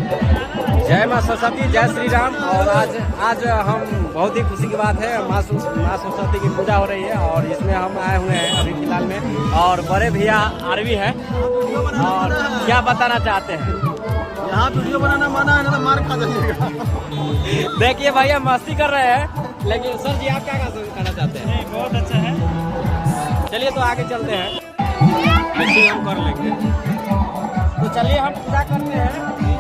जय माँ सरस्वती, जय श्री राम। और आज हम बहुत ही खुशी की बात है, माँ सरस्वती की पूजा हो रही है और इसमें हम आए हुए हैं अभी फिलहाल में। और बड़े भैया आरवी है और क्या बताना चाहते हैं? यहाँ वीडियो बनाना मना है ना, तो मार खा जाइएगा। देखिए भैया मस्ती कर रहे हैं, लेकिन सर जी आप क्या कहना चाहते हैं? नहीं, बहुत अच्छा है। चलिए तो आगे चलते हैं, ऐसे हम कर लेंगे। तो चलिए हम पूजा करते हैं।